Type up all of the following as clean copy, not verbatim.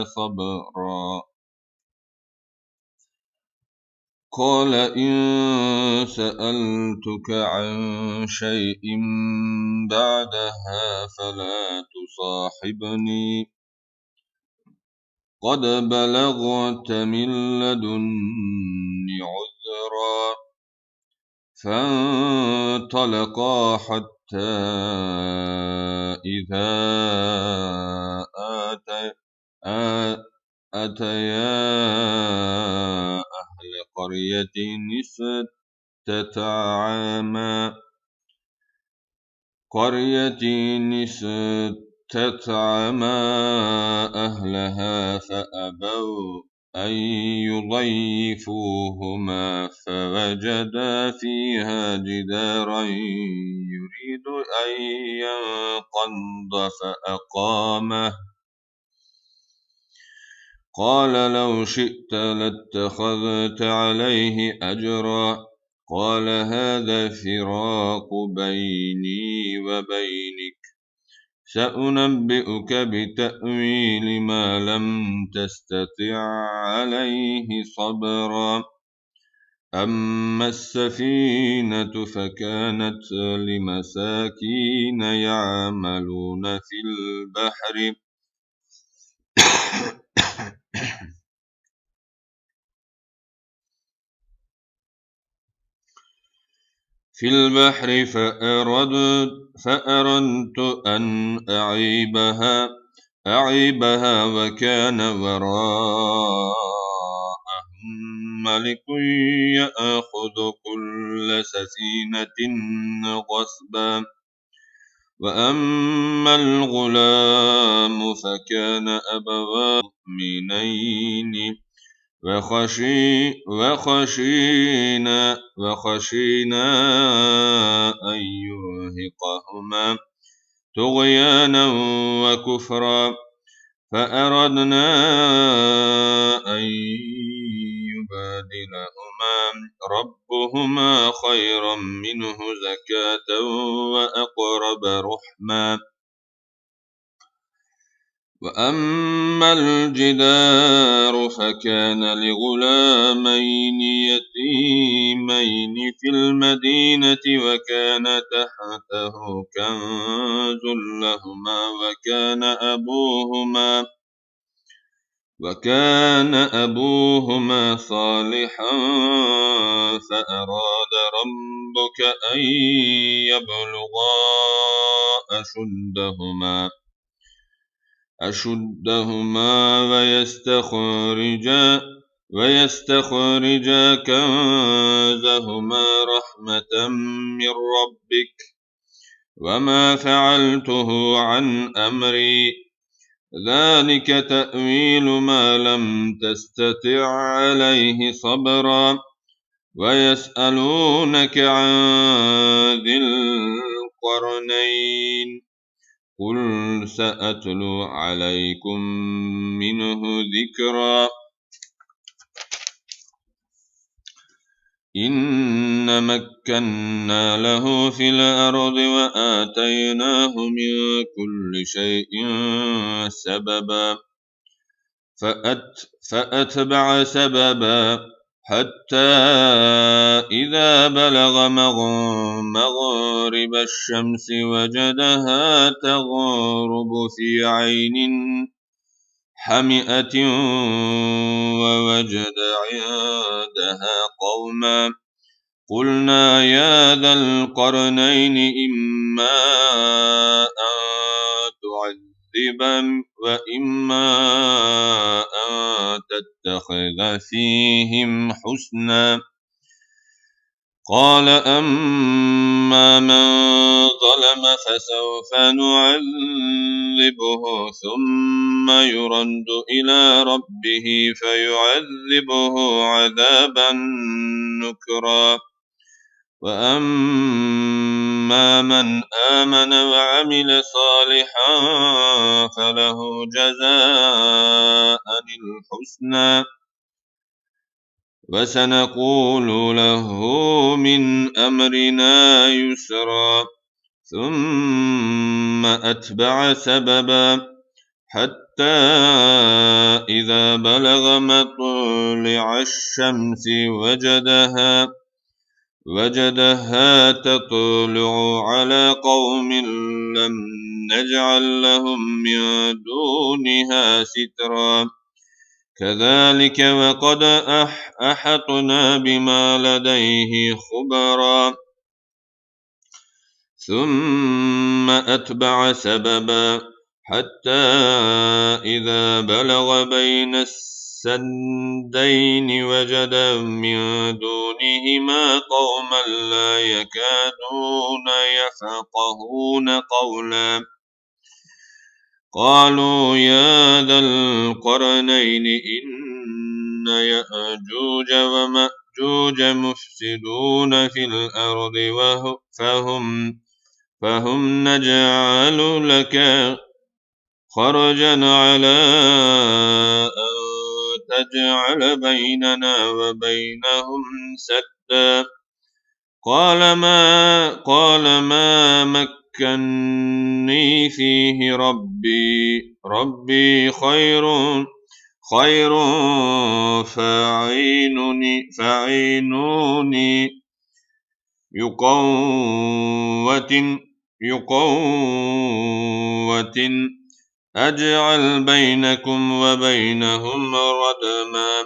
صبرا. قال إن سألتك عن شيء بعدها فلا تصاحبني قد بلغت من لدني عذرا. فانطلقا حتى إذا أتيا أهل قرية استطعما أهلها فأبوا أن يضيفوهما فوجدا فيها جدارا يريد أن ينقض فأقامه. قال لو شئت لاتخذت عليه أجرا. قال هذا فراق بيني وبينك سأنبئك بتأويل ما لم تستطع عليه صبرا. أما السفينة فكانت لمساكين يعملون في البحر فأردت أن أعيبها وكان وراءهم ملك يأخذ كل سفينة غصبا. وأما الغلام فكان أبواه مؤمنين وخشينا أن يرهقهما طغيانا وكفرا. فأردنا أن يبادلهما ربهما خيرا منه زكاة وأقرب رحما. وأما الجدار فكان لغلامين يتيمين في المدينة وكان تحته كنز لهما وكان أبوهما صالحا فأراد ربك أن يبلغا أشدهما ويستخرجا كنزهما رحمة من ربك وما فعلته عن أمري ذلك تأويل ما لم تستطع عليه صبرا. ويسألونك عن ذي القرنين قل سأتلو عليكم منه ذكرا. إن مكنا له في الأرض وآتيناه من كل شيء سببا. فأتبع سببا حتى إذا بلغ مغرب الشمس وجدها تغرب في عين حمئة ووجد عندها قوما. قلنا يا ذا القرنين إما أن تعذب وإما أن تتخذ فيهم حسنا. قال أما من ظلم فسوف نعذبه ثم يرد إلى ربه فيعذبه عذابا نكرا. وأما من آمن وعمل صالحا فله جزاء الحسنى وسنقول له من أمرنا يسرا. ثم أتبع سببا حتى مطلع الشمس وجدها تطلع على قوم لم نجعل لهم من دونها سترا كذلك وقد أحطنا بما لديه خبرا ثم أتبع سببا حتى إذا بلغ بين السدين وجد من دونهما قوما لا يكادون يفقهون قولا قالوا يا ذا القرنين إن يأجوج ومأجوج مفسدون في الأرض فهم نجعل لك خرجا على أن تجعل بيننا وبينهم سدا قال ما مكني فيه ربي خير فاعينوني يقوة أجعل بينكم وبينهم ردما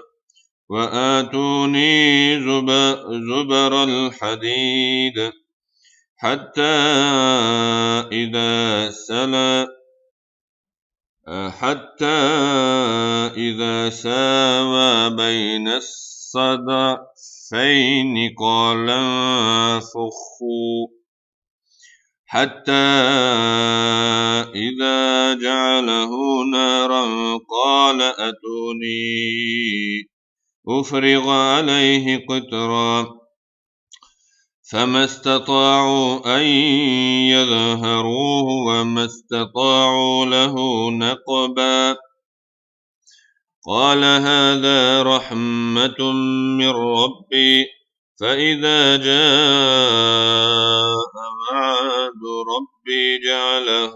وآتوني زبر الحديد حتى إذا ساوى بين الصدفين قال انفخوا حتى إذا جعله نارا قال أتوني أفرغ عليه قطرا فما استطاعوا أن يظهروه وما استطاعوا له نقبا قال هذا رحمة من ربي فإذا جاء وعد ربي جعله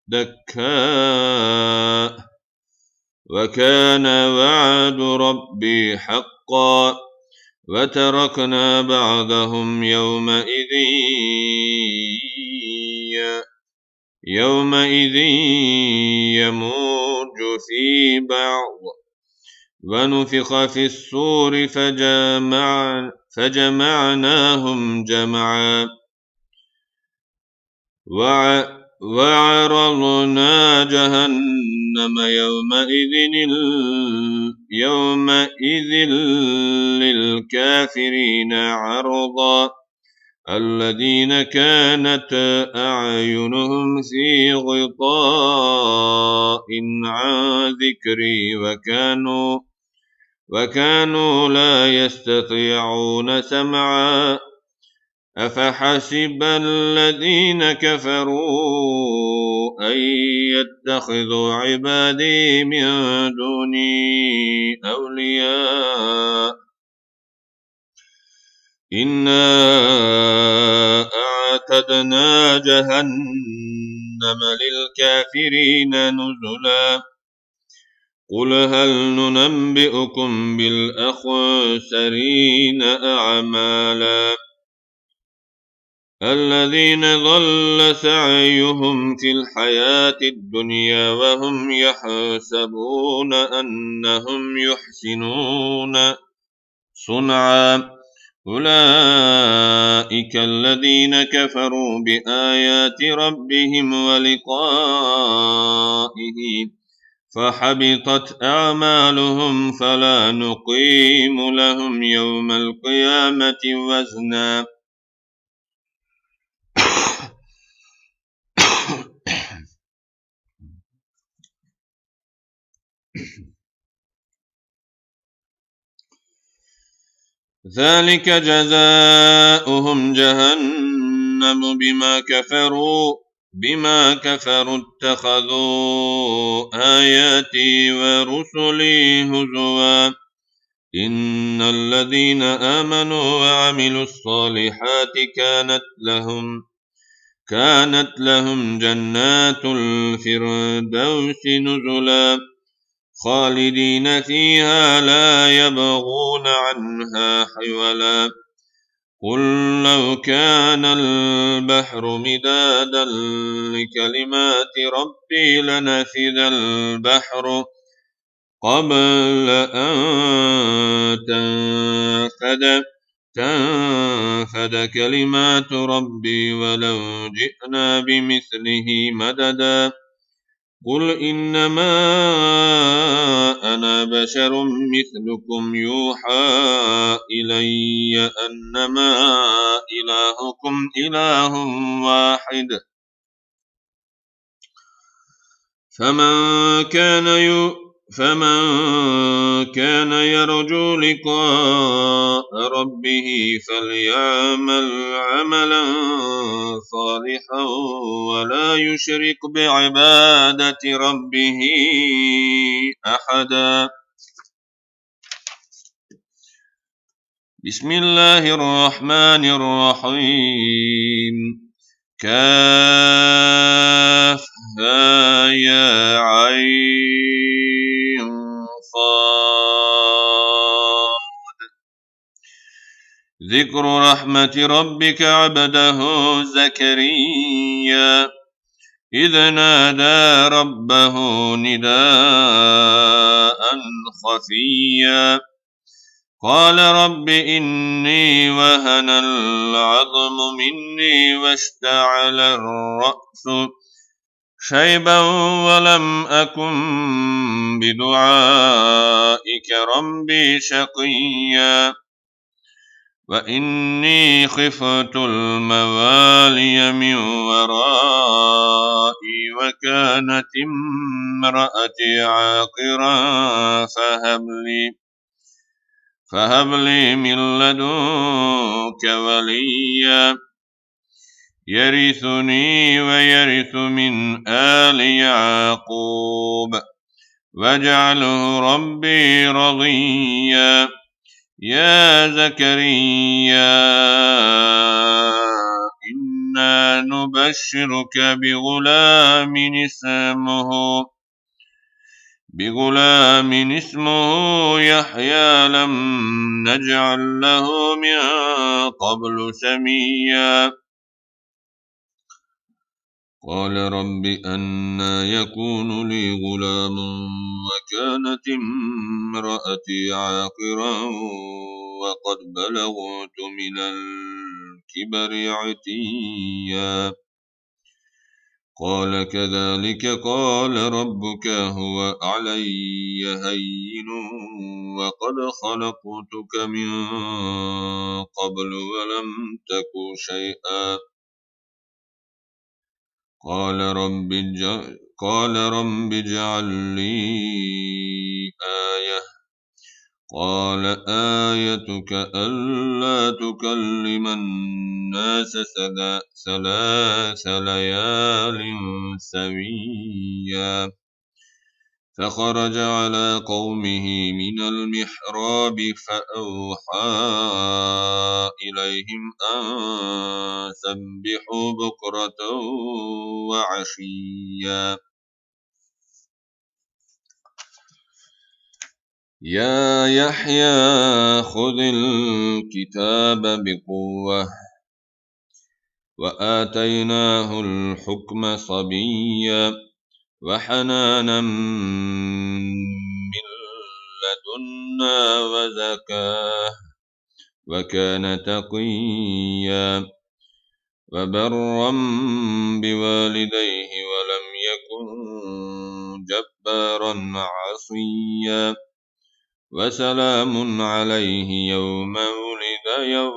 دكا وكان وعد ربي حقا وتركنا بعضهم يومئذ يموج في بعض ونفخ في الصور فجمعناهم جمعا وعرضنا جهنم يومئذ للكافرين عرضا الذين كانت أعينهم في غطاء عن ذكري وكانوا لا يستطيعون سمعا أفحسب الذين كفروا أن يتخذوا عبادي من دوني أولياء إنا أعتدنا جهنم للكافرين نزلا قل هل ننبئكم بالأخسرين أعمالا الذين ضل سعيهم في الحياة الدنيا وهم يحسبون أنهم يحسنون صنعا أولئك الذين كفروا بآيات ربهم ولقائه فحبطت أعمالهم فلا نقيم لهم يوم القيامة وزنا ذلك جزاؤهم جهنم بما كفروا اتخذوا آياتي ورسلي هزوا إن الذين آمنوا وعملوا الصالحات كانت لهم جنات الفردوس نزلا خالدين فيها لا يبغون عنها حولا قل لو كان البحر مدادا لكلمات ربي لنفذ البحر قبل أن تنفد كلمات ربي ولو جئنا بمثله مددا قل إنما أنا بشر مثلكم يوحى إلي أنما إلهكم إله واحد فمن كان يرجو لقاء ربه فليعمل عملا صالحا ولا يشرك بعبادة ربه أحدا بسم الله الرحمن الرحيم كافها يا عين صاد ذكر رحمة ربك عبده زكريا إذ نادى ربه نداء خفيا قال رب إني وهن العظم مني واشتعل الرأس شيبا ولم أكن بدعائك ربي شقيا وإني خفت الموالي من ورائي وكانت امرأتي عاقرا فهب لي من لدنك وليا يرثني ويرث من آل يعقوب واجعله ربي رضيا يا زكريا إنا نبشرك بغلام اسمه يحيى لم نجعل له من قبل سميا قال رب أنى يكون لي غلام وكانت امرأتي عاقرا وقد بلغت من الكبر عتيا قال كذلك قال ربك هو علي هين وقد خلقتك من قبل ولم تك شيئا قال رب اجعل لي آية قال آيتك ألا تكلم الناس 3 ليال سويا فخرج على قومه من المحراب فأوحى إليهم أن سبحوا بكرة وعشيا يا يحيى خذ الكتاب بقوة وآتيناه الحكم صبيا وحنانا من لدنا وزكاة وكان تقيا وبرا بوالديه ولم يكن جبارا عصيا وسلام عليه يوم ولد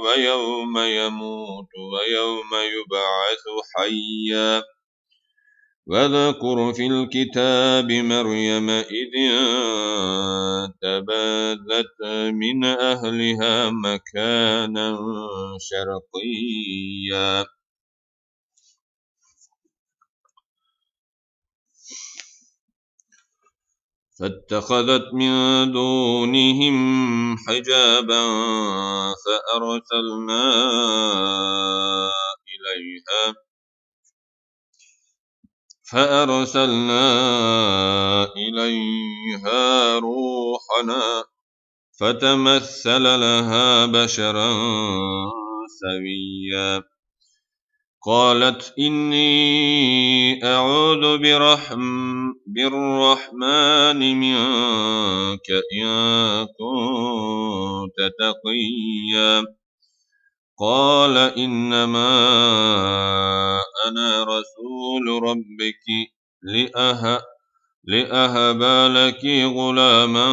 ويوم يموت ويوم يبعث حيا واذكر في الكتاب مريم إذ انتبذت من أهلها مكانا شرقيا فاتخذت من دونهم حجابا فأرسلنا إليها فيها روحنا فتمثل لها بشرا سويا. قالت إني أعوذ بالرحمن منك إن كنت تقيا. قال إنما أنا رسول ربك لأهب لك غلاما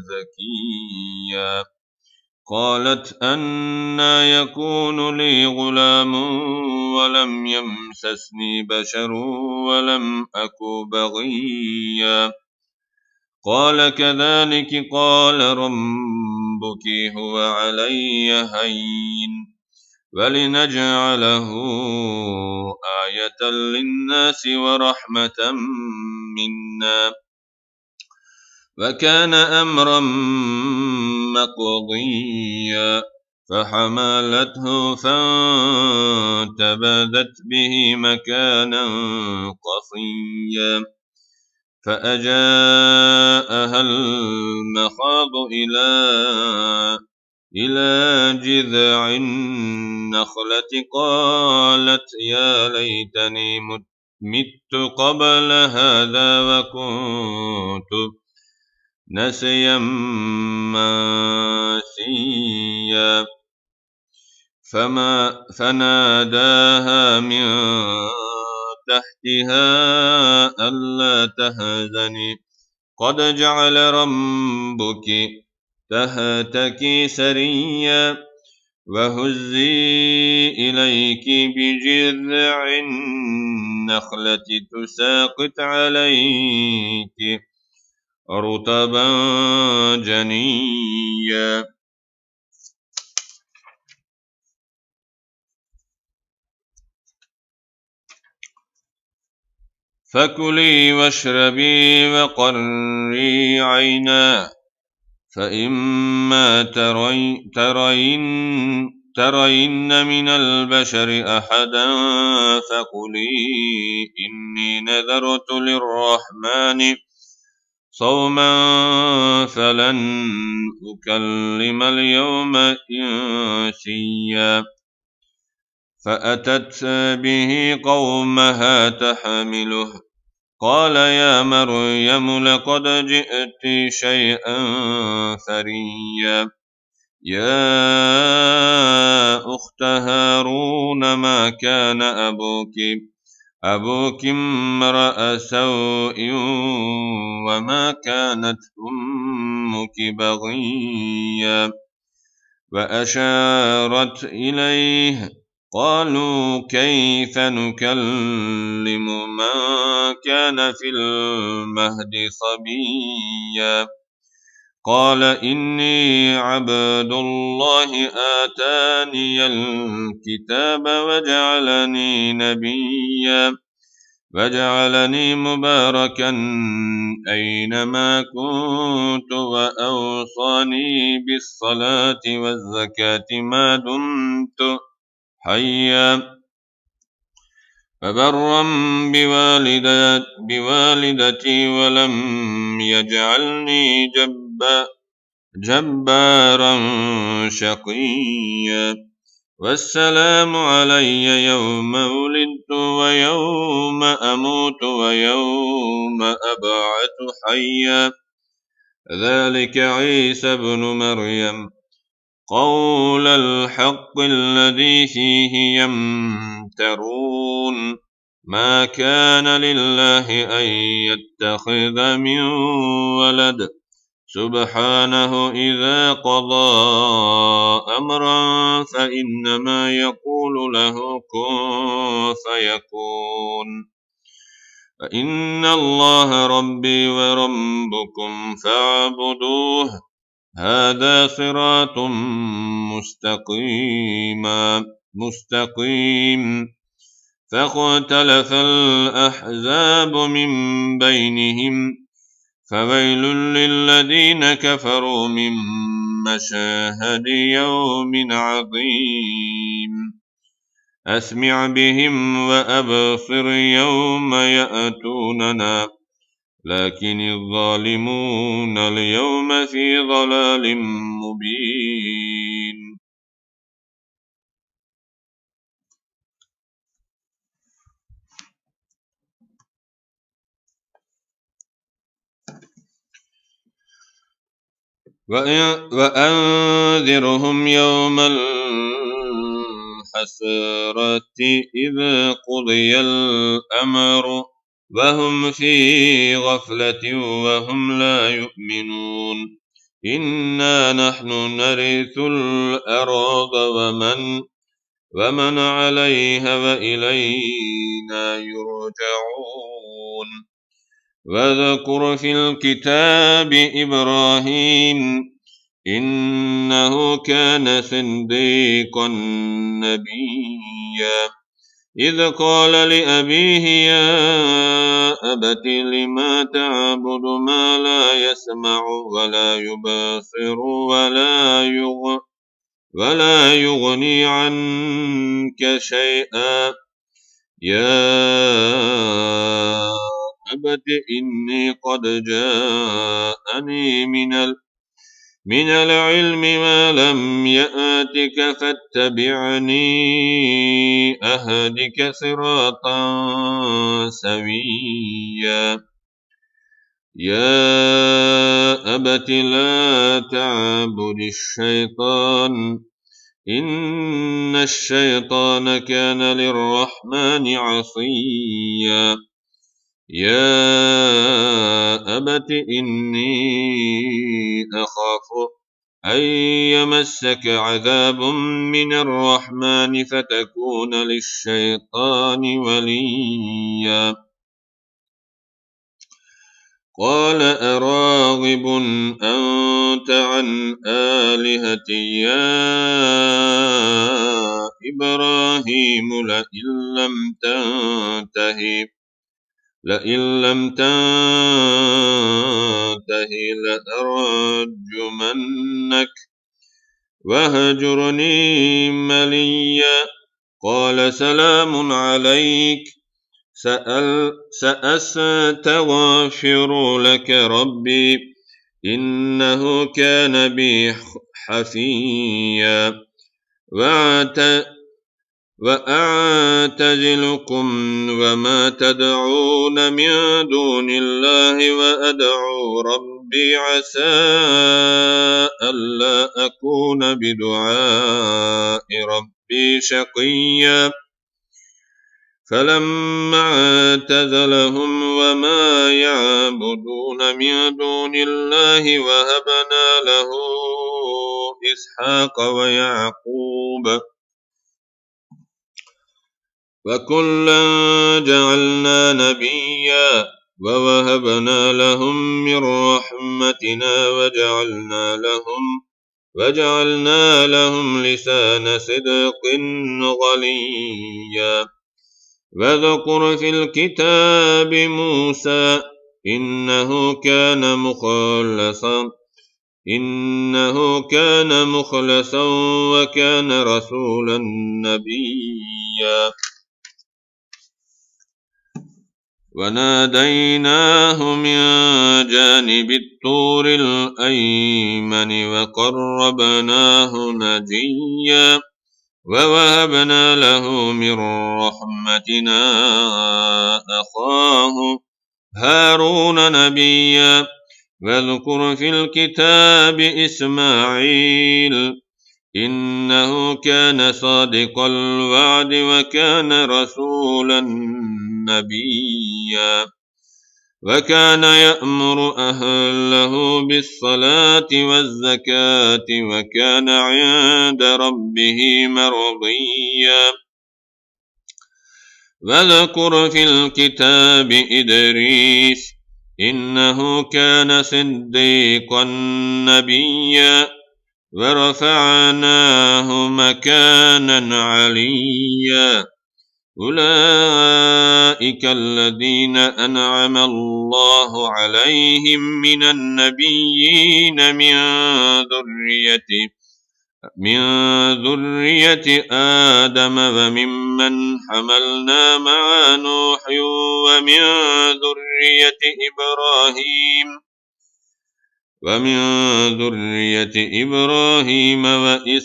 زكيا. قالت أنى يكون لي غلام ولم يمسسني بشر ولم أك بغيا. قال كذلك قال ربك هو علي هين ولنجعله آية للناس ورحمة منا وكان أمرا مقضيا. فحملته فانتبذت به مكانا قصيا. فأجاءها المخاض إلى جذع النخلة قالت يا ليتني مت قبل هذا وكنت نسيا منسيا. فناداها من تحتها ألا تهزني قد جعل ربك تحتك سريا وهزي إليك بجذع النخلة تساقط عليك رطبا جنيا. فكلي واشربي وقري عينا فإما ترين من البشر أحدا فقولي إني نذرت للرحمن صوما فلن أكلم اليوم إنسيا. فأتت به قومها تحمله قال يا مريم لقد جئت شيئا فريا. يا أخت هارون ما كان أبوك امرأ سوء وما كانت أمك بغيا. وأشارت إليه قالوا كيف نكلم من كان في المهد صبيا. قال إني عبد الله آتاني الكتاب وجعلني نبيا وجعلني مباركا أينما كنت وأوصاني بالصلاة والزكاة ما دمت حيا فبرا بوالدتي ولم يجعلني جبارا شقيا. والسلام علي يوم ولدت ويوم أموت ويوم أبعث حيا. ذلك عيسى بن مريم قول الحق الذي فيه يمترون. ما كان لله أن يتخذ من ولد سبحانه إذا قضى أمرا فإنما يقول له كن فيكون. فإن الله ربي وربكم فاعبدوه هذا صراط مستقيم. فاختلف الأحزاب من بينهم فويل للذين كفروا من مشاهد يوم عظيم. أسمع بهم وأبصر يوم يأتوننا لكن الظالمون اليوم في ضلال مبين. وأنذرهم يوم الحسرة إذ قضي الأمر وهم في غفلة وهم لا يؤمنون. إنا نحن نرث الأرض ومن عليها وإلينا يرجعون. واذكر في الكتاب إبراهيم إنه كان صديقا نبيا إذ قال لأبيه يا أبت لم تعبد ما لا يسمع ولا يبصر ولا يغني عنك شيئا يا أبت إني قد جاءني من العلم ما لم يأتك فاتبعني أهدك صراطا سويا يا أبت لا تعبد الشيطان إن الشيطان كان للرحمن عصيا يا أبت إني أخاف أن يمسك عذاب من الرحمن فتكون للشيطان وليا قال أراغب أنت عن آلهتي يا إبراهيم لئن لم تنته لأرجمنك وهجرني مليا قال سلام عليك سأستغفر لك ربي إنه كان بي حفيا وأعتزلكم وما تدعون من دون الله وأدعو ربي عسى ألا أكون بدعاء ربي شقيا فلما اعتزلهم وما يعبدون من دون الله وهبنا له إسحاق ويعقوب وكلا جعلنا نبيا ووهبنا لهم من رحمتنا وجعلنا لهم لسان صدق غليا واذكر في الكتاب موسى إنه كان مخلصا وكان رسولا نبيا وناديناه من جانب الطور الأيمن وقربناه نجيا ووهبنا له من رحمتنا أخاه هارون نبيا واذكر في الكتاب إسماعيل إنه كان صادق الوعد وكان رسولا نبيا وكان يأمر أهله بالصلاة والزكاة وكان عند ربه مرضيا واذكر في الكتاب إدريس إنه كان صديقا نبيا ورفعناه مكانا عليا أولئك الذين أنعم الله عليهم من النبيين من ذرية من ذرية آدم وممن حملنا مع نوح ومن ذرية إبراهيم وإسرائيل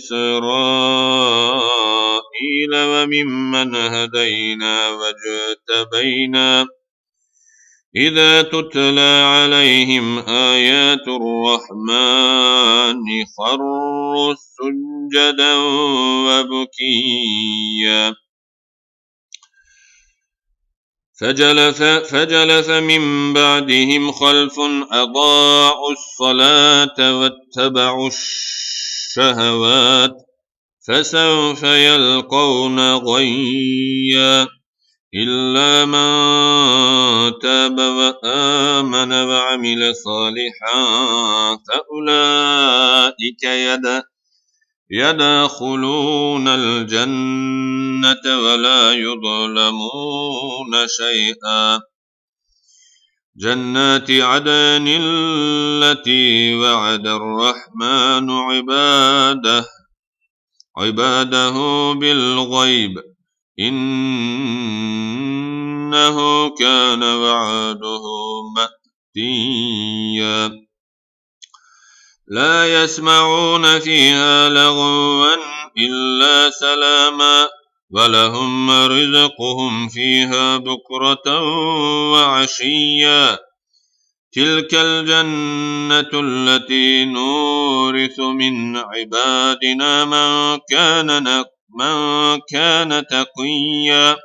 وممن هدينا واجتبينا إذا تتلى عليهم آيات الرحمن خروا سجدا وبكيا فجلس من بعدهم خلف أضاعوا الصلاة واتبعوا الشهوات فسوف يلقون غيا إلا من تاب وآمن وعمل صالحا فأولئك يدخلون الجنة ولا يظلمون شيئا جنات عدن التي وعد الرحمن عباده بالغيب إنه كان وعده مأتيا لا يسمعون فيها لغوا إلا سلاما ولهم رزقهم فيها بكرة وعشيا تلك الجنة التي نورث من عبادنا من كان تقيا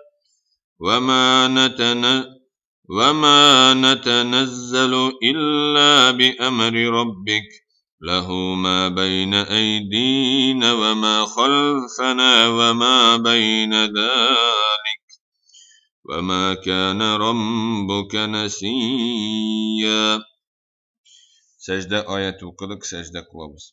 وما نتنزل إلا بأمر ربك له ما بين أيدينا وما خلفنا وما بين ذلك وما كان ربك نسيا. Secde ayeti okuduk, secde kılavuz.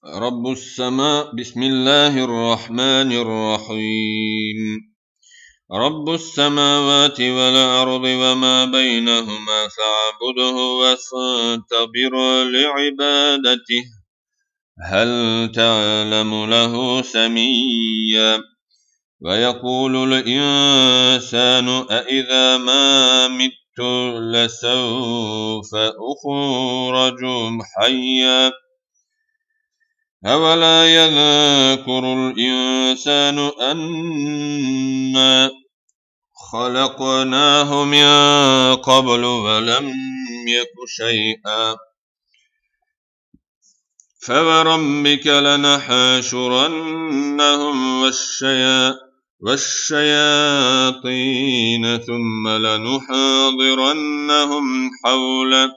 رب السماء بسم الله الرحمن الرحيم رب السماوات والأرض وما بينهما فاعبده واصطبر لعبادته هل تعلم له سميا ويقول الإنسان أإذا ما مت لسوف أخرج حيا أولا يذكر الإنسان أنا خلقناه من قبل ولم يك شيئا فوربك لنحشرنهم والشياطين ثم لنحاضرنهم حول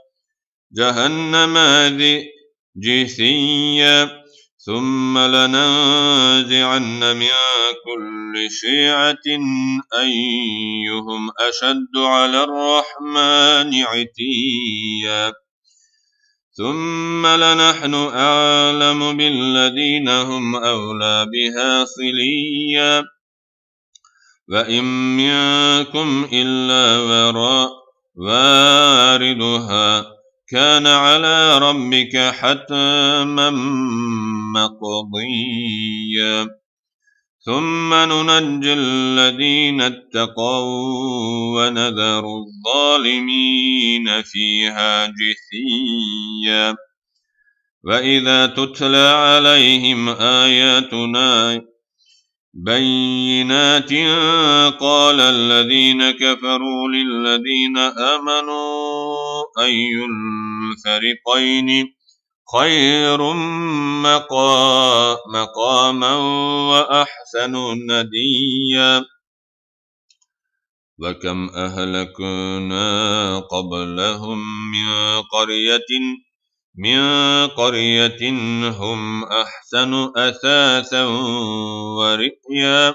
جهنم جثيا ثم لننزعن من كل شيعة أيهم أشد على الرحمن عتيا ثم لنحن أعلم بالذين هم أولى بها صليا وإن منكم إلا واردها كان على ربك حتما مقضيا ثم ننجي الذين اتقوا ونذر الظالمين فيها جثيا وإذا تتلى عليهم آياتنا بينات قال الذين كفروا للذين آمنوا أي الفريقين خير مقاما وأحسن نديا وكم أهلكنا قبلهم من قرية هم أحسن أثاثا ورئيا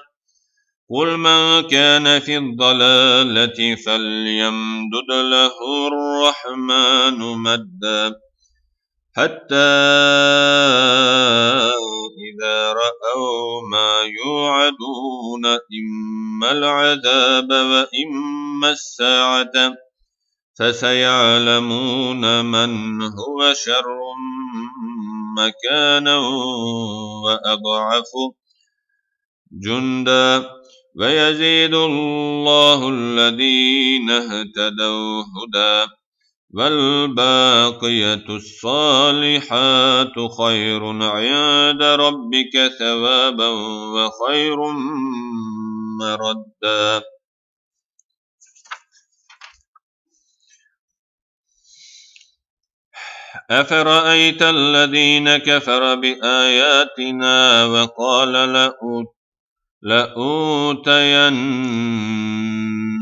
قل من كان في الضلالة فليمدد له الرحمن مدا حتى إذا رأوا ما يوعدون إما العذاب وإما الساعة فسيعلمون من هو شر مكانا وأضعف جندا ويزيد الله الذين اهتدوا هدى والباقية الصالحات خير عند ربك ثوابا وخير مردا أفرأيت الذين كفر بآياتنا وقال لأوتين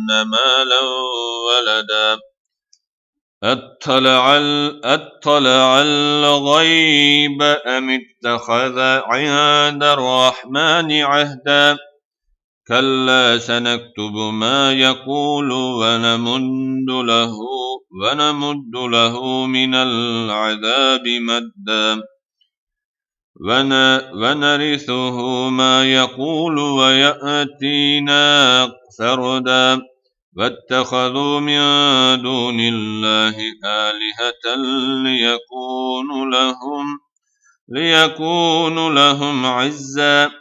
مالا ولدا أطلع الغيب أم اتخذ عند الرحمن عهدا كلا سنكتب ما يقول ونمد له من العذاب مدا ونرثه ما يقول ويأتينا فردا واتخذوا من دون الله آلهة ليكونوا لهم عزا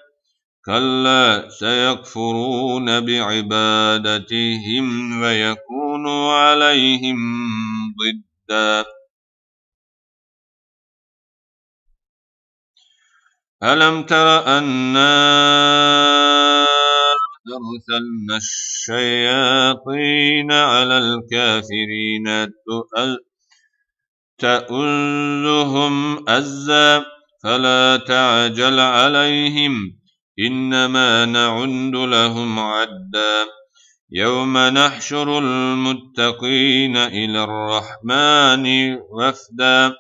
كلا سيكفرون بعبادتهم ويكونوا عليهم ضدا ألم تر أنا أرسلنا الشياطين على الكافرين تؤزهم أزا فلا تعجل عليهم إنما نعد لهم عدا يوم نحشر المتقين إلى الرحمن وفدا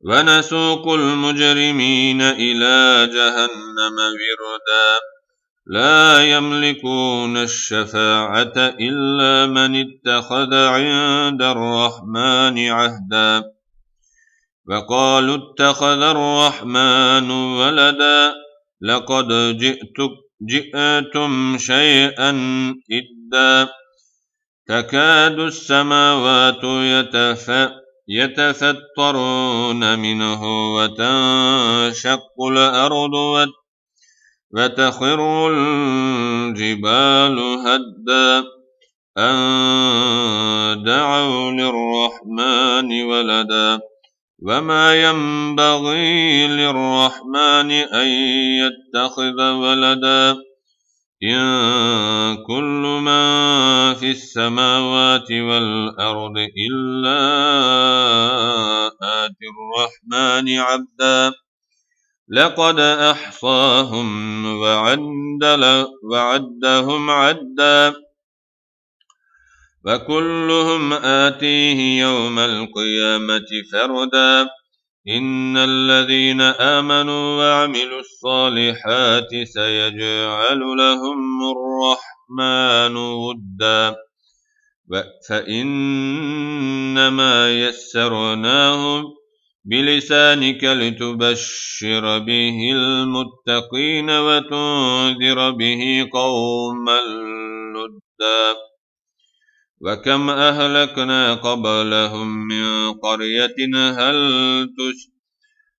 ونسوق المجرمين إلى جهنم وردا لا يملكون الشفاعة إلا من اتخذ عند الرحمن عهدا وقالوا اتخذ الرحمن ولدا لقد جئتم شيئا إدا تكاد السماوات يتفطرن منه وتنشق الأرض وتخر الجبال هدا أن دعوا للرحمن ولدا وما ينبغي للرحمن أن يتخذ ولدا إن كل من في السماوات والأرض إلا آتي الرحمن عبدا لقد أحصاهم وعدهم عدا وكلهم آتيه يوم القيامة فردا إن الذين آمنوا وعملوا الصالحات سيجعل لهم الرحمن ودا فإنما يسرناه بلسانك لتبشر به المتقين وتنذر به قوما لدا وكم أهلكنا قبلهم من قرية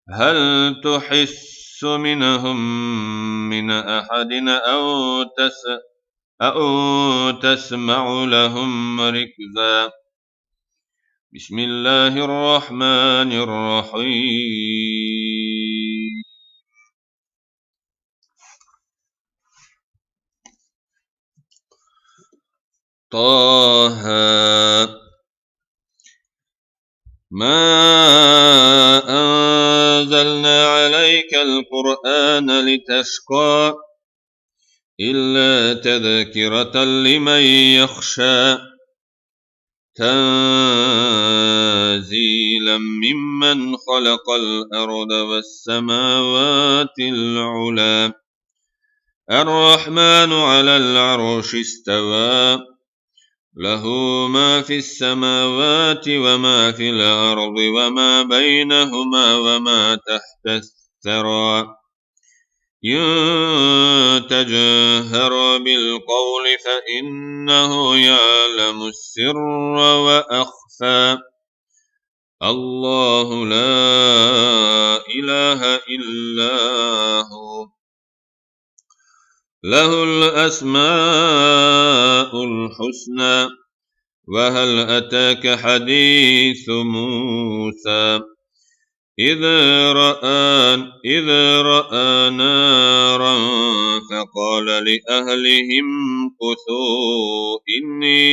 هل تحس منهم من أحد أو تسمع لهم ركزا بسم الله الرحمن الرحيم طه ما أنزلنا عليك القرآن لتشقى إلا تذكرة لمن يخشى تنزيلا ممن خلق الأرض والسماوات العلى الرحمن على العرش استوى له ما في السماوات وما في الأرض وما بينهما وما تحت الثرى إن تجهر بالقول فإنه يعلم السر وأخفى الله لا إله إلا هو له الأسماء الحسنى وهل أتاك حديث موسى إذ رأى نارا فقال لأهلهم كثوا إني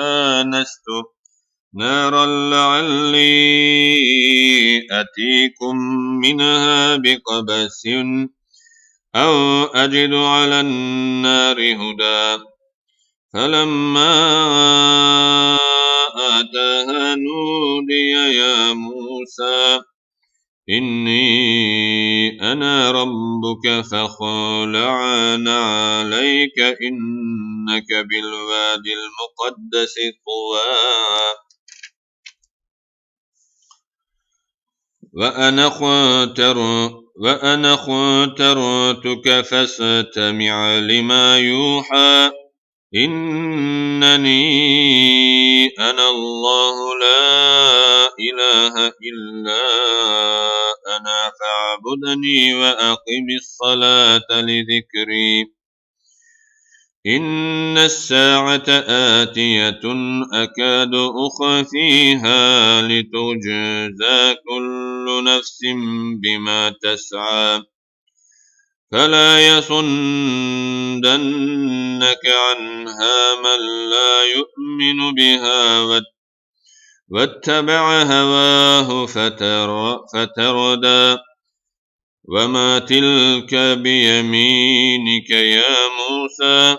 آنست نارا لعلي أتيكم منها بقبس أو أجد على النار هدى فلما آتاها نودي يا موسى إني أنا ربك فاخلع عليك إنك بالوادي المقدس طوى وأنا اخترتك فاستمع لما يوحى إنني أنا الله لا إله إلا أنا فاعبدني وأقم الصلاة لذكري إن الساعة آتية أكاد أخفيها لتجزى كل نفس بما تسعى فلا يصدنك عنها من لا يؤمن بها واتبع هواه فتردى وما تلك بيمينك يا موسى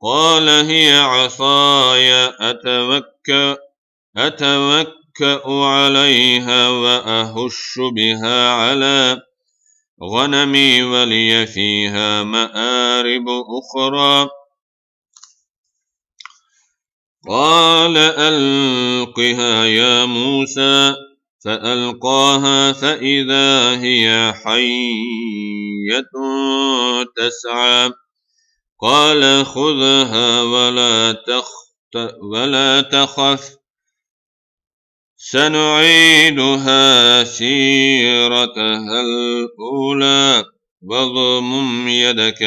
قال هي عصاي أتوكأ عليها وأهش بها على غنمي ولي فيها مآرب أخرى قال ألقها يا موسى فألقاها فإذا هي حية تسعى قال خذها ولا تخف سنعيدها سيرتها الأولى واضمم يدك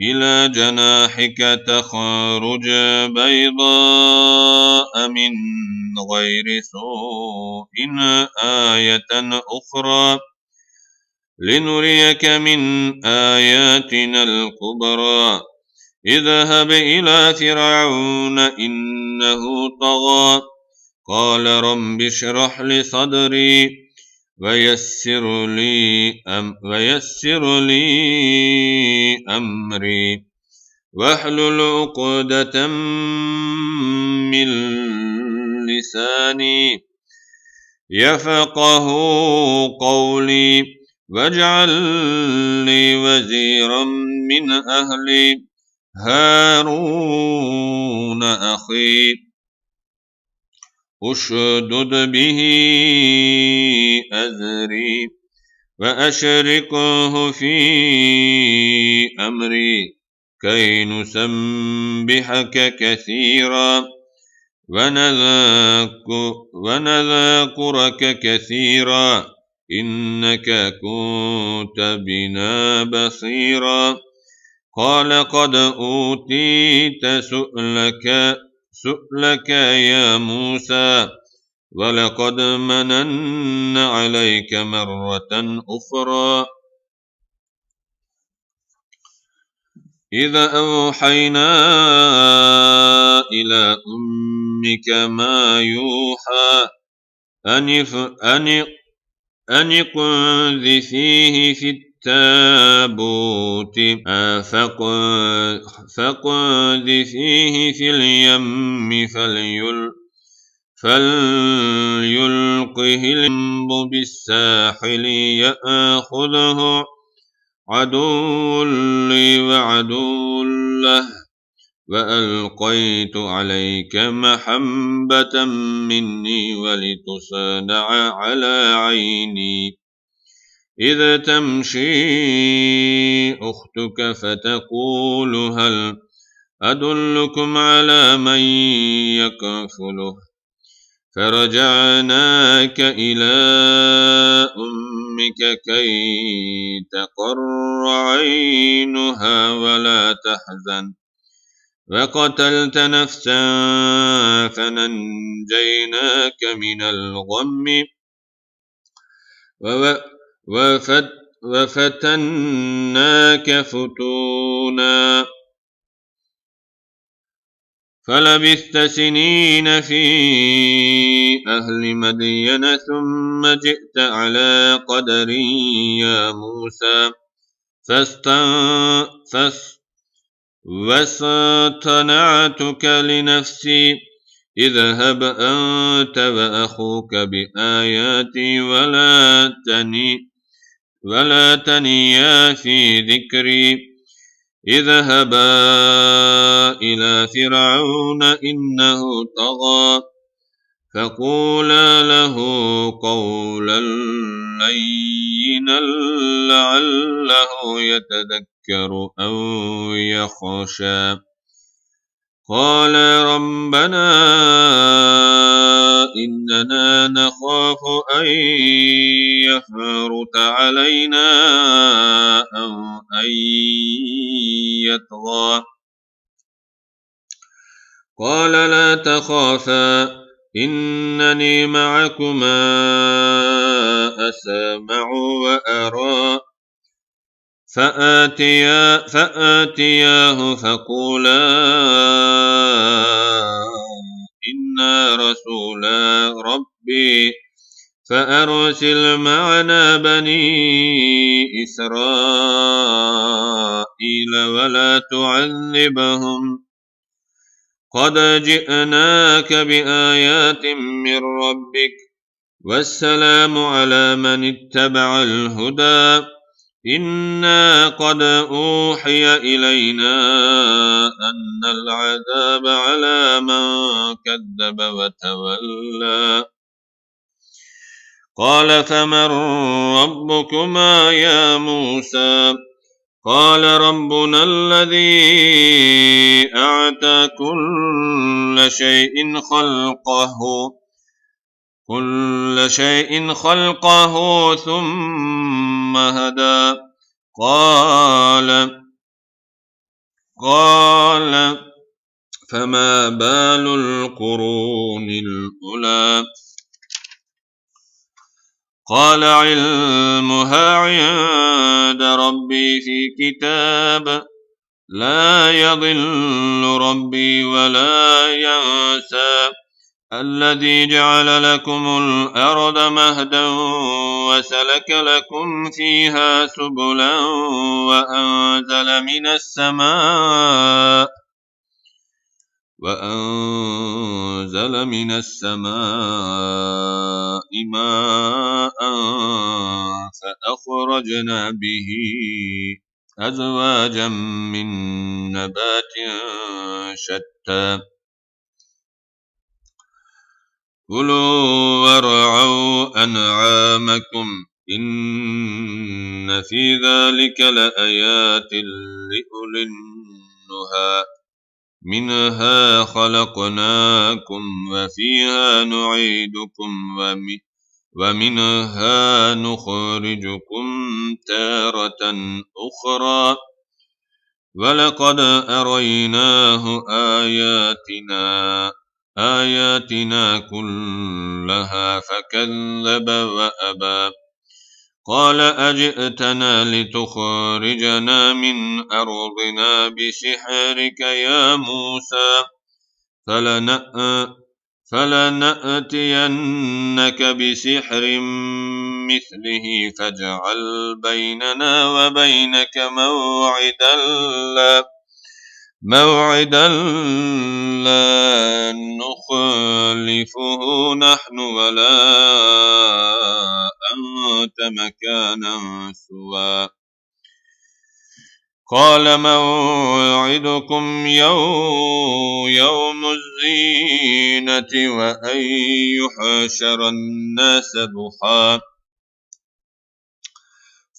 إلى جناحك تخرج بيضاء من غير سوء آية أخرى لنريك من آياتنا الكبرى اذهب إلى فرعون إنه طغى قال رب اشرح لي صدري ويسر لي أمري واحلل عقدة من لساني يفقه قولي واجعل لي وزيرا من أهلي هارون أخي أشدد به أزري وأشركه في أمري كي نسبحك كثيرا ونذكرك كثيرا إنك كنت بنا بصيرا قال قد أوتيت سؤلك يا موسى ولقد مننا عليك مرة أخرى إذا أوحينا إلى أمك ما يوحى أن اقذفيه في التابوت فاقذفيه في اليم فليلقه اليم بالساحل يأخذه عدو لي وعدو له وألقيت عليك محبة مني ولتصنع على عيني إذ تمشي أختك فتقول هل أدلكم على من يكفله فرجعناك إلى أمك كي تقر عينها ولا تحزن وقتلت نفسا فنجيناك من الغم وفتناك فتونا فلبثت سنين في أهل مدين ثم جئت على قدر يا موسى واصطنعتك لنفسي اذهب أنت وأخوك بآياتي ولا تنيا في ذكري اذهبا إلى فرعون إنه طغى فقولا له قولا لينا لعله يتذكر أو يخشى قال ربنا إننا نخاف أن يفرط علينا أو أن يطغى قال لا تخافا إنني معكما أسمع وأرى فآتياه فقولا إنا رسولا ربي فأرسل معنا بني إسرائيل ولا تعذبهم قد جئناك بآيات من ربك والسلام على من اتبع الهدى إنا قد أوحي إلينا أن العذاب على من كذب وتولى قال فمن ربكما يا موسى قال ربنا الذي أعطى كل شيء خلقه ثم هدى قال فما بال القرون الأولى قال علمها عند ربي في كتاب لا يضل ربي ولا ينسى الذي جعل لكم الأرض مهدا وسلك لكم فيها سبلا وأنزل من السماء ماء فأخرجنا به أزواجا من نبات شتى كلوا وارعوا أنعامكم إن في ذلك لآيات لأولي النهى منها خلقناكم وفيها نعيدكم ومنها نخرجكم تارة أخرى ولقد أريناه آياتنا كلها فكذب وأبى قال أجئتنا لتخرجنا من أرضنا بسحرك يا موسى فلنأتينك بسحر مثله فاجعل بيننا وبينك موعدا لا نخلفه نحن ولا أنت مكانا سوى. قال موعدكم يوم الزينة وأن يحشر الناس ضحى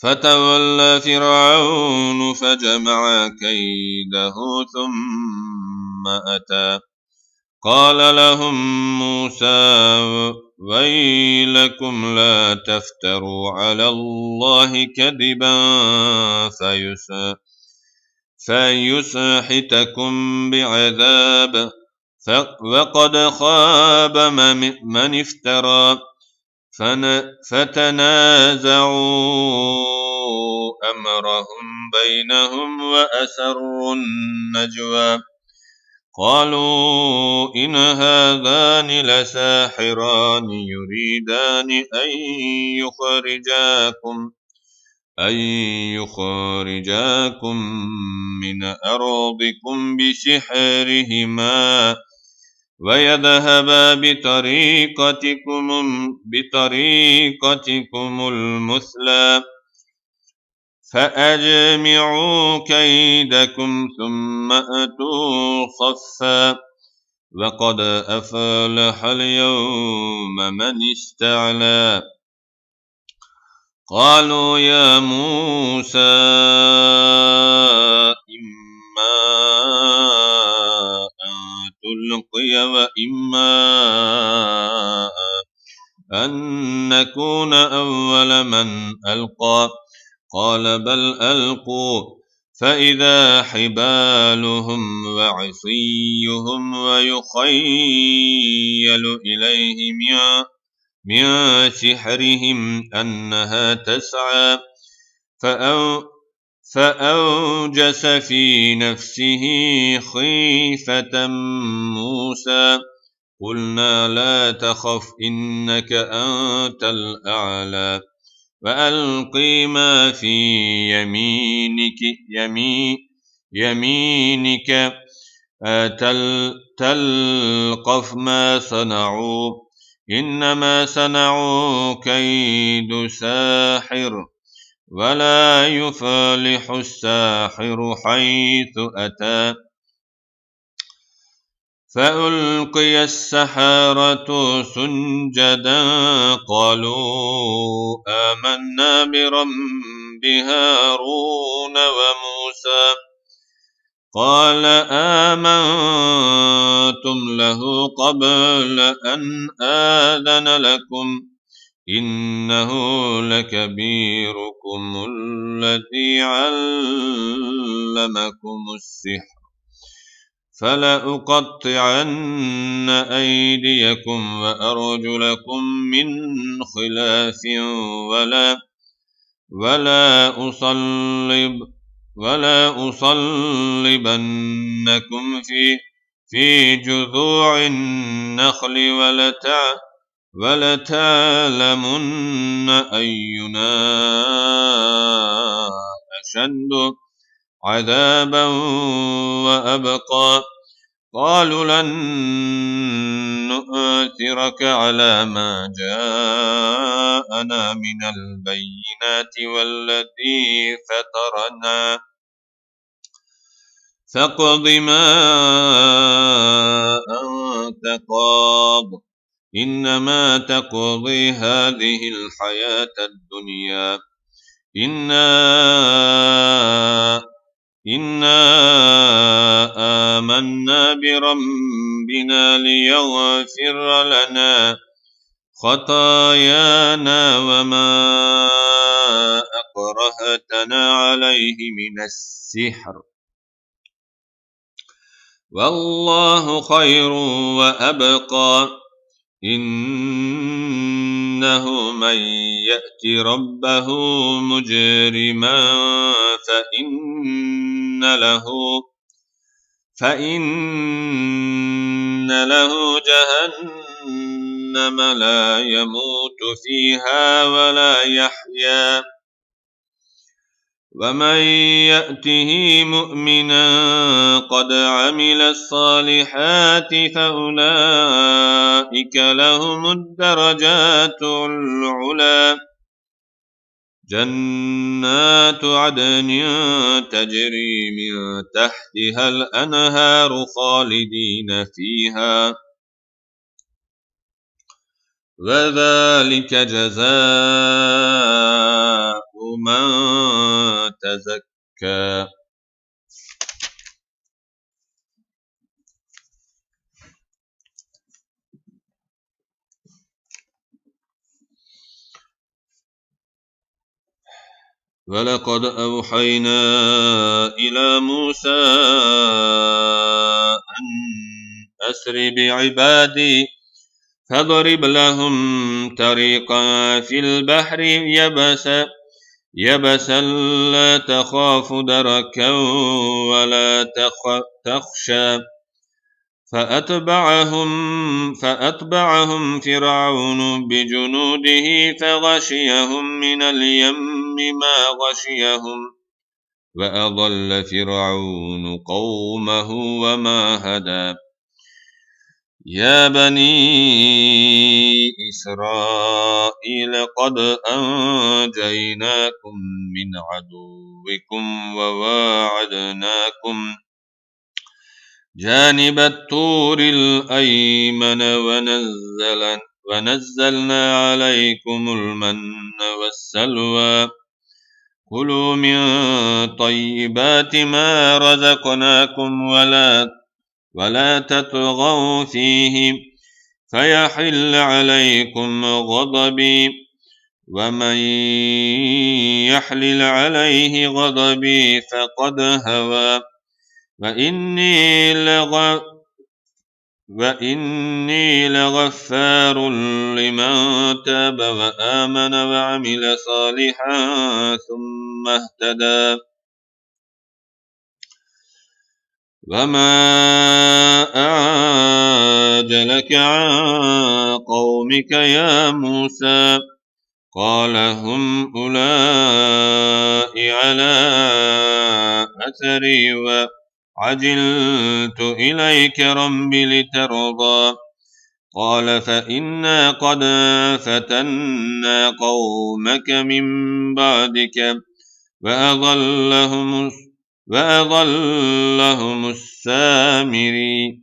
فتولى فرعون فجمع كيده ثم أتى قال لهم موسى ويلكم لا تفتروا على الله كذبا فيسحتكم بعذاب وقد خاب من افترى. فتنازعوا أمرهم بينهم وأسروا النجوى قالوا إن هذان لساحران يريدان أن يخرجاكم من أرضكم بسحرهما ويذهبا بطريقتكم المثلى فأجمعوا كيدكم ثم أتوا صفا وقد أفلح اليوم من استعلى. قالوا يا موسى إما أن تلقي وإما أن نكون أول من ألقى قال بل ألقوا فإذا حبالهم وعصيهم ويخيل إليه من سحرهم أنها تسعى فأوجس في نفسه خيفة موسى قلنا لا تخف إنك أنت الأعلى وألقي ما في يمينك تلقف ما صنعوا إنما صنعوا كيد ساحر ولا يفلح الساحر حيث أتى. فألقي السحرة سجدا قالوا آمنا برب هارون وموسى قال آمنتم له قبل أن آذن لكم إنه لكبيركم الذي علمكم السحر فلأقطعن أيديكم وأرجلكم من خلاف ولا أصلبنكم في جذوع النخل ولتعلمن أينا أشد عذابا وأبقى. قالوا لن نؤثرك على ما جاءنا من البينات والذي فطرنا فاقض ما أنت قاض إنما تقضي هذه الحياة الدنيا إنا آمنا بربنا ليغفر لنا خطايانا وما أكرهتنا عليه من السحر والله خير وأبقى. إنه من يأت ربه مجرما فإن له جهنم جهنم لا يموت فيها ولا يحيا ومن يأته مؤمنا قد عمل الصالحات فأولئك لهم الدرجات العلى جنات عدن تجري من تحتها الأنهار خالدين فيها وذلك جزاء من تزكى ولقد أوحينا إلى موسى أن أسر بعبادي فاضرب لهم طريقا في البحر يبسا لا تخاف دركا ولا تخشى فأتبعهم فرعون بجنوده فغشيهم من اليم ما غشيهم وأضل فرعون قومه وما هدى يا بني إسرائيل قد أنجيناكم من عدوكم وواعدناكم جانب الطور الأيمن ونزلنا عليكم المن والسلوى كلوا من طيبات ما رزقناكم ولا تطغوا فيه فيحل عليكم غضبي ومن يحلل عليه غضبي فقد هوى وإني لغفار لمن تاب وآمن وعمل صالحا ثم اهتدى وما أعجلك عن قومك يا موسى قال هم أولئك على أثري وعجلت إليك رب لترضى قال فإنا قد فتنا قومك من بعدك وأضلهم السامري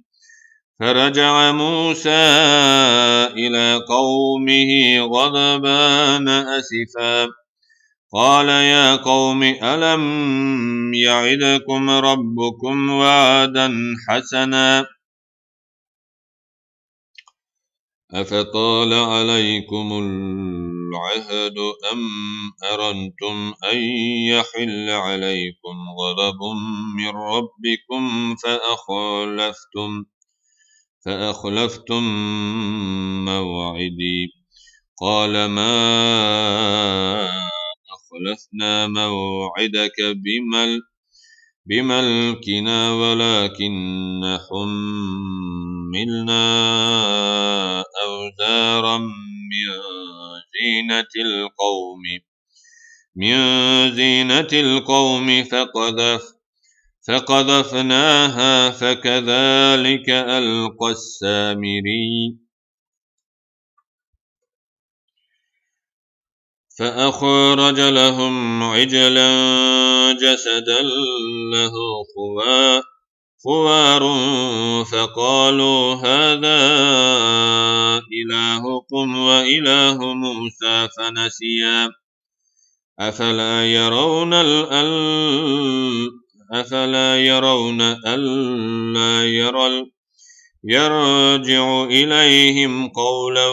فرجع موسى إلى قومه غضبان أسفا قال يا قوم ألم يعدكم ربكم وعدا حسنا أفطال عليكم العهد أم أردتم أن يحل عليكم غضب من ربكم فأخلفتم موعدي قال ما أخلفنا موعدك بملكنا ولكن حملنا أوزارا من زينة القوم فقذفناها فكذلك ألقى السامري فأخرج لهم عجلا جسدا له خوار فقالوا هذا إلهكم وإله موسى فنسيا أفلا يرون ألا يرجع إليهم قولا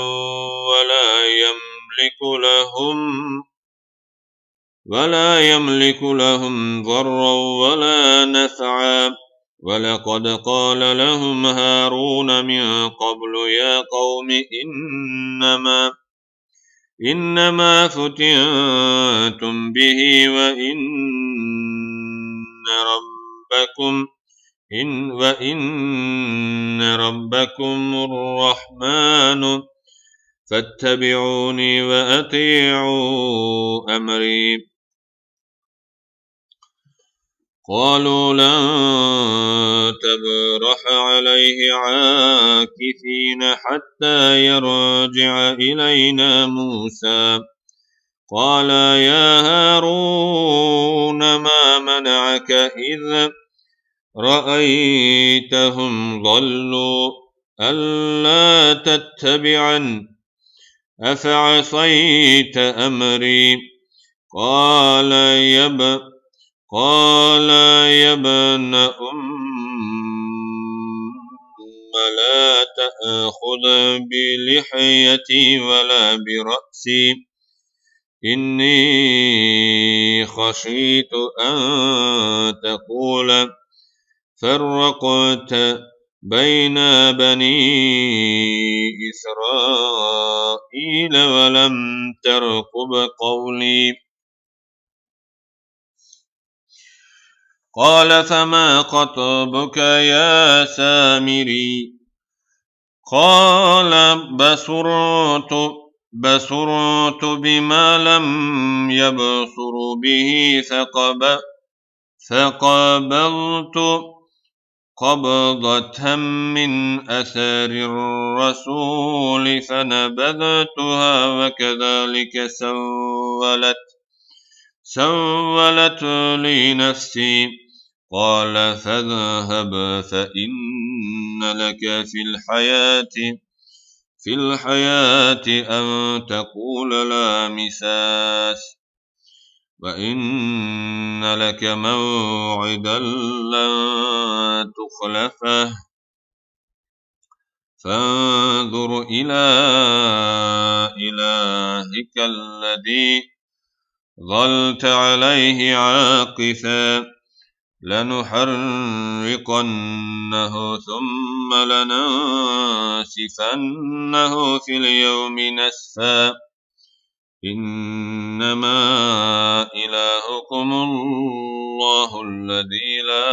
ولا يملك لهم ضرا ولا نفعا ولقد قال لهم هارون من قبل يا قوم إنما فتنتم به وإن ربكم الرحمن فاتبعوني وأطيعوا أمري. قالوا لن تبرح عليه عاكفين حتى يرجع إلينا موسى. قال يا هارون ما منعك إذ رأيتهم ضلوا ألا تتبعن أفعصيت أمري. قال يا ابن لا تأخذ بلحيتي ولا برأسي إني خشيت أن تقول فرقت بين بني إسرائيل ولم ترقب قولي. قال فما خطبك يا سامري. قال بصرت بما لم يبصروا به فقبلت قبضة من أثر الرسول فنبذتها وكذلك سولت لي نفسي. قال فاذهب فإن لك في الحياة أن تقول لا مساس وإن لك موعدا لن تخلفه فانظر إلى إلهك الذي ظلت عليه عاكفا لنحرقنه ثم لننسفنه في اليوم نسفا إنما إلهكم الله الذي لا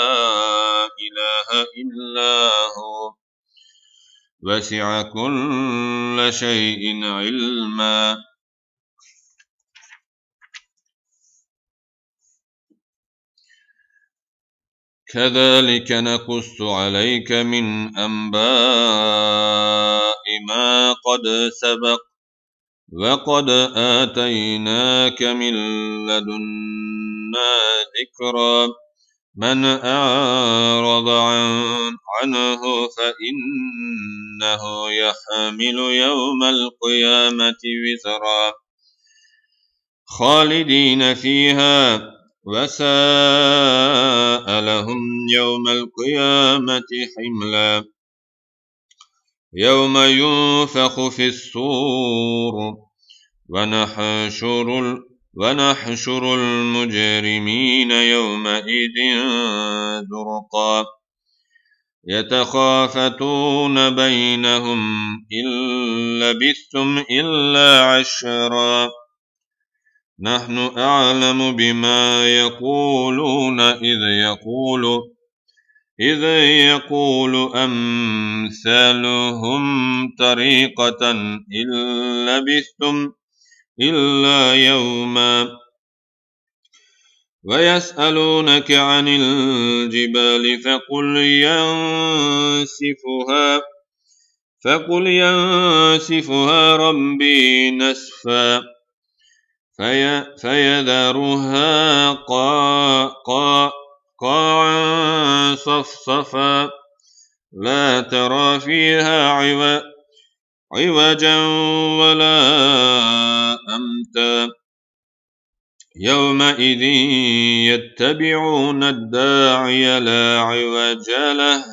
إله إلا هو وسع كل شيء علما. كذلك نقص عليك من أنباء ما قد سبق وقد آتيناك من لدنا ذكرا. من أعرض عنه فإنه يحمل يوم القيامة وزرا خالدين فيها وساء لهم يوم القيامة حملا. يوم ينفخ في الصور ونحشر المجرمين يومئذ زرقا يتخافتون بينهم إن لبثتم إلا عشرا نحن أعلم بما يقولون إذ يقول أمثالهم طريقة إن لبثتم إلا يوما. ويسألونك عن الجبال فقل ينسفها ربي نسفا فيذرها قاعا صفصفا لا ترى فيها عوجا ولا أمتا. يومئذ يتبعون الداعي لا عوج له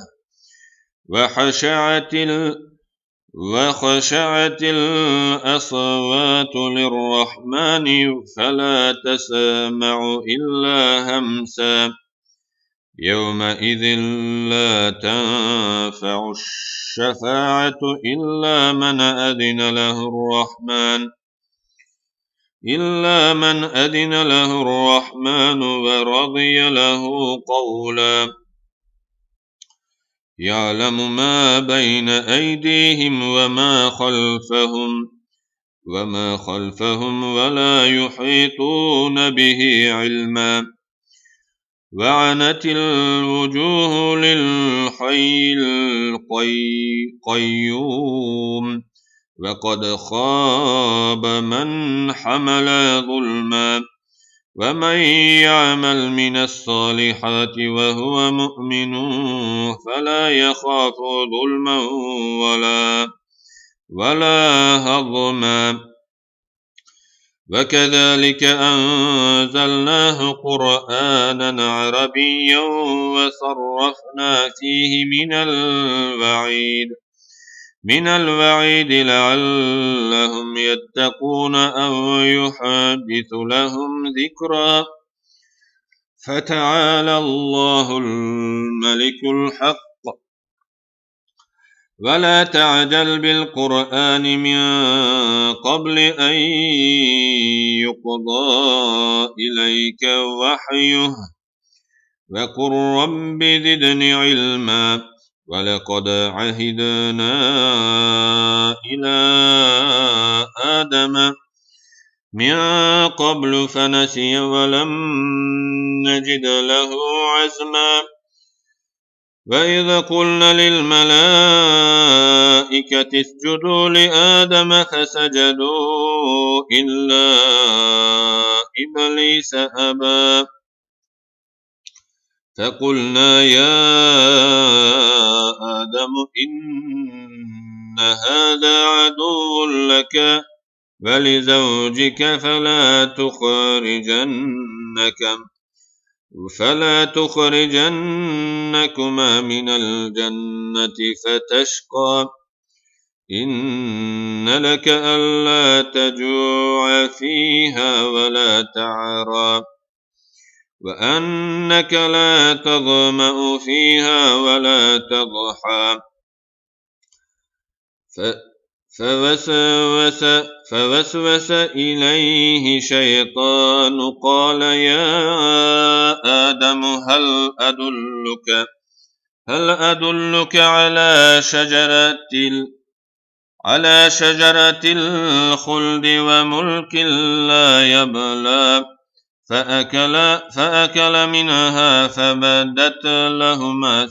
وخشعت الأصوات للرحمن فلا تسمع إلا همسا. يومئذ لا تنفع الشفاعة إلا من أذن له الرحمن ورضي له قولا. يعلم ما بين أيديهم وما خلفهم وما خلفهم ولا يحيطون به علما وعنت الوجوه للحي القيوم وقد خاب من حمل ظلما ومن يعمل من الصالحات وهو مؤمن فلا يخاف ظلما ولا هضما وكذلك أنزلناه قرآنا عربيا وصرفنا فيه من الوعيد لعلهم يتقون أو يحدث لهم ذكرا فتعالى الله الملك الحق ولا تعجل بالقرآن من قبل أن يقضى إليك وحيه وقل رب زدني علما ولقد عهدنا إلى آدم من قبل فنسي ولم نجد له عزما وإذ قلنا للملائكة اسجدوا لآدم فسجدوا إلا إبليس أبى فقلنا يا آدم إن هذا عدو لك ولزوجك فلا تخرجنكما من الجنة فتشقى إن لك ألا تجوع فيها ولا تعرى وأنك لا تظمأ فيها ولا تضحى فوسوس إليه شيطان قال يا آدم هل أدلك على شجرة الخلد وملك لا يبلى فأكل منها فبدت لهما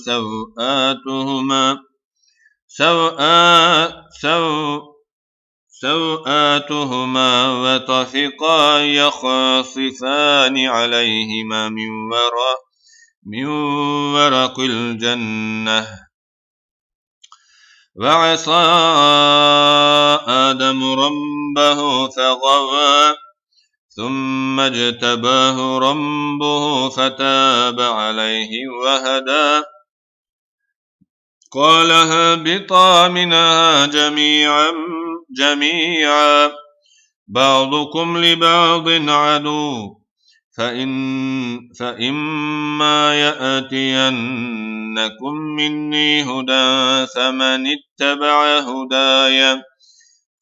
سوآتهما وطفقا يخصفان عليهما من ورق الجنة وعصى آدم ربه فغوى ثم اجتباه ربه فتاب عليه وهدى قال اهبطا منها جميعا بعضكم لبعض عدو فإما يأتينكم مني هدى فمن اتبع هداي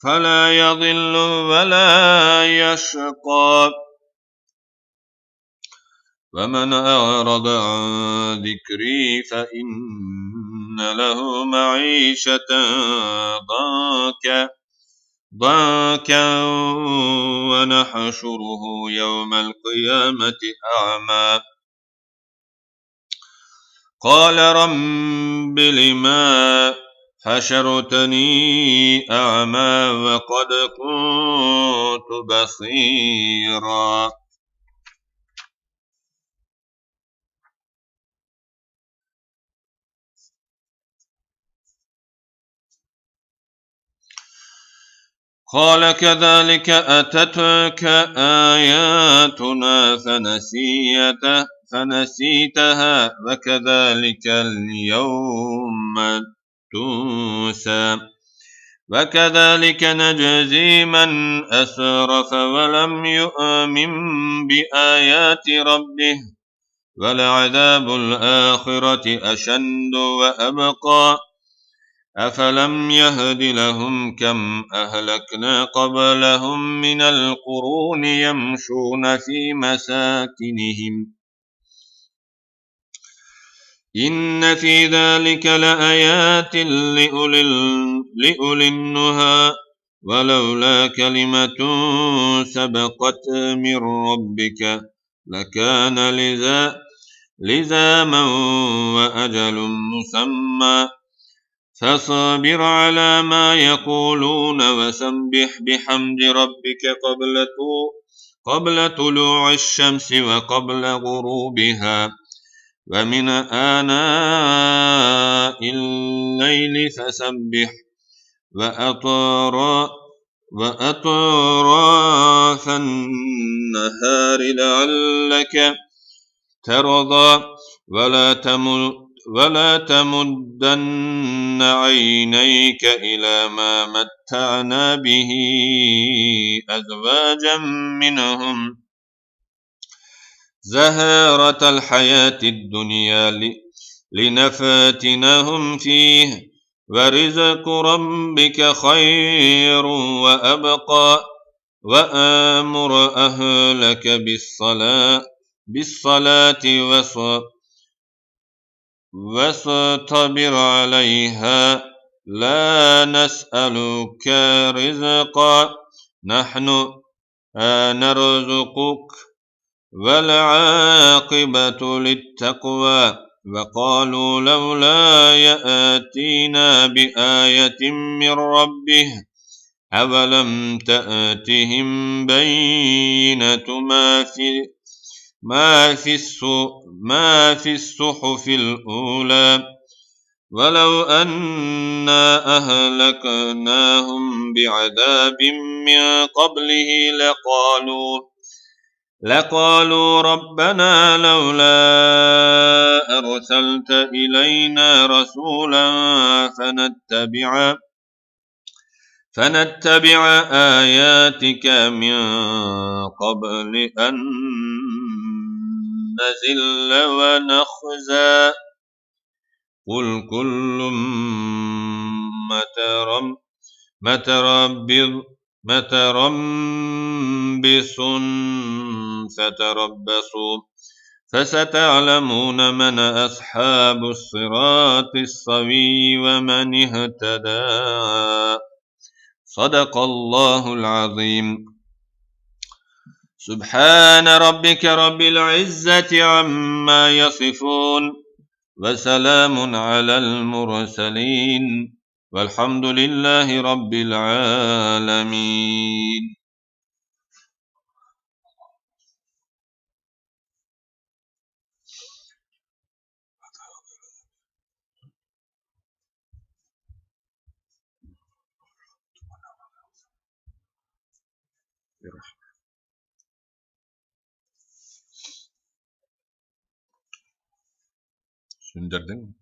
فلا يضل ولا يشقى ومن أعرض عن ذكري فإن له معيشة ضنكا ونحشره يوم القيامة أعمى قال رب لما حشرتني أعمى وقد كنت بصيرا قال كذلك أتتك آياتنا فنسيتها وكذلك اليوم تنسى وكذلك نجزي من أسرف ولم يؤمن بآيات ربه ولعذاب الآخرة أشد وأبقى أفلم يهد لهم كم أهلكنا قبلهم من القرون يمشون في مساكنهم إن في ذلك لآيات لأولي النهى ولولا كلمة سبقت من ربك لكان لزاما وأجل مسمى فاصبر على ما يقولون وسبح بحمد ربك قبل طلوع الشمس وقبل غروبها ومن آناء الليل فسبح وأطراف النهار لعلك ترضى ولا تمدن عينيك إلى ما متعنا به أزواجا منهم زهرة الحياة الدنيا لنفتنهم فيه ورزق ربك خير وأبقى وآمر أهلك بالصلاة واصطبر عليها لا نسألك رزقا نحن نرزقك والعاقبة للتقوى وقالوا لولا يأتينا بآية من ربه أولم تأتهم بينة ما في الصحف الأولى ولو أنا أهلكناهم بعذاب من قبله لقالوا ربنا لولا أرسلت إلينا رسولا فنتبع آياتك من قبل أن نزل ونخزى قل كل متربص فتربصوا فستعلمون من أصحاب الصراط السوي ومن اهتدى صدق الله العظيم سبحان ربك رب العزة عما يصفون وسلام على المرسلين والحمد لله رب العالمين. Sündürdün mü?